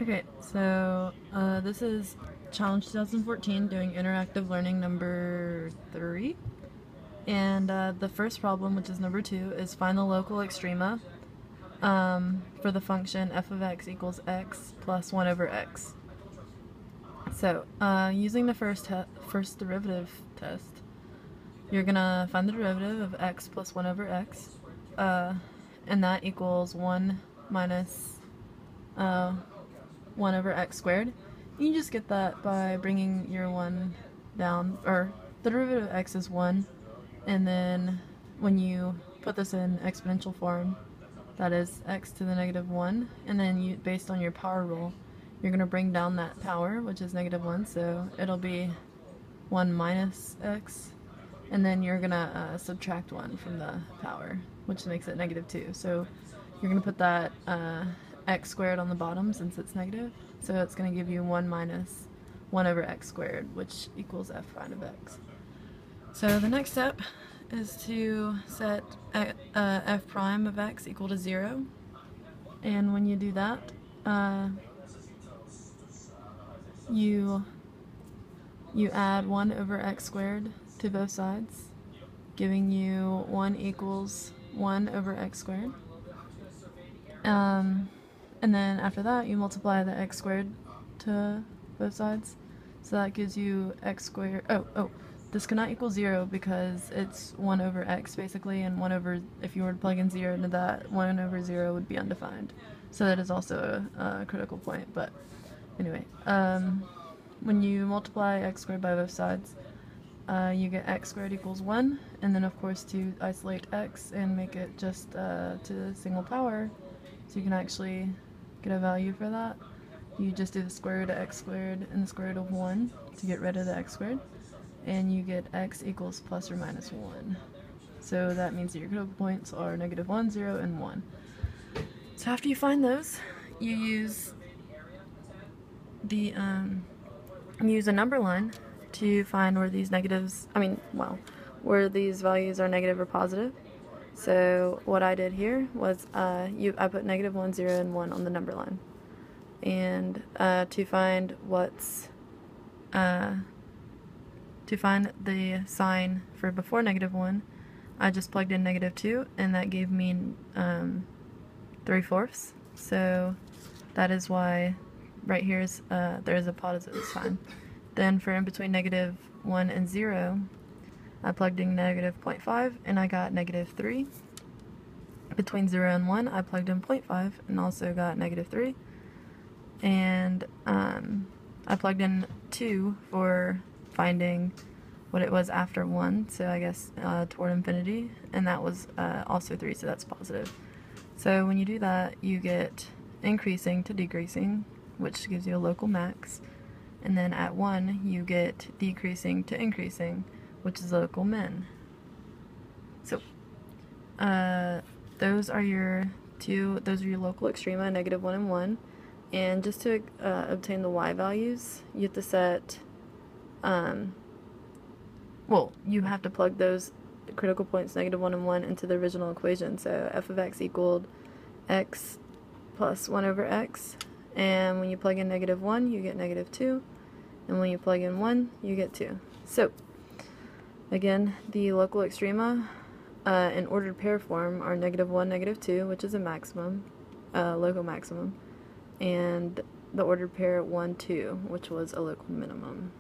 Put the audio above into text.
Okay, so this is Challenge 2014 doing interactive learning number 3. And the first problem, which is number 2, is find the local extrema for the function f of x equals x plus 1 over x. So using the first derivative test, you're going to find the derivative of x plus 1 over x, and that equals 1 minus 1 over x squared. You just get that by bringing your 1 down, or the derivative of x is 1, and then when you put this in exponential form, that is x to the negative 1, and then you, based on your power rule, you're going to bring down that power, which is negative 1, so it'll be 1 minus x, and then you're going to subtract 1 from the power, which makes it negative 2. So you're going to put that x squared on the bottom since it's negative, so it's going to give you 1 minus 1 over x squared, which equals f prime of x. So the next step is to set f prime of x equal to 0, and when you do that, you add 1 over x squared to both sides, giving you 1 equals 1 over x squared. And then after that, you multiply the x squared to both sides. So that gives you x squared. This cannot equal 0 because it's 1 over x basically, and 1 over, if you were to plug in 0 into that, 1 over 0 would be undefined. So that is also a critical point. But anyway, when you multiply x squared by both sides, you get x squared equals 1, and then of course to isolate x and make it just to the single power, so you can actually get a value for that, you just do the square root of x squared and the square root of 1 to get rid of the x squared, and you get x equals plus or minus 1. So that means that your critical points are negative 1, 0, and 1. So after you find those, you use the use a number line to find where these where these values are negative or positive. So what I did here was I put negative 1, 0, and 1 on the number line. And to find the sign for before negative 1, I just plugged in negative 2, and that gave me 3/4. So that is why right here is there is a positive sign. Then for in between negative 1 and 0, I plugged in negative 0.5 and I got negative 3. Between 0 and 1, I plugged in 0.5 and also got negative 3. And I plugged in 2 for finding what it was after 1, so I guess toward infinity, and that was also 3, so that's positive. So when you do that, you get increasing to decreasing, which gives you a local max, and then at 1 you get decreasing to increasing, which is local min. So those are your local extrema, negative 1 and 1. And just to obtain the y values, you have to set you have to plug those critical points, negative 1 and 1, into the original equation. So f of x equaled x plus 1 over x, and when you plug in negative 1, you get negative 2, and when you plug in 1, you get 2. So again, the local extrema in ordered pair form are negative 1, negative 2, which is a maximum, local maximum, and the ordered pair 1, 2, which was a local minimum.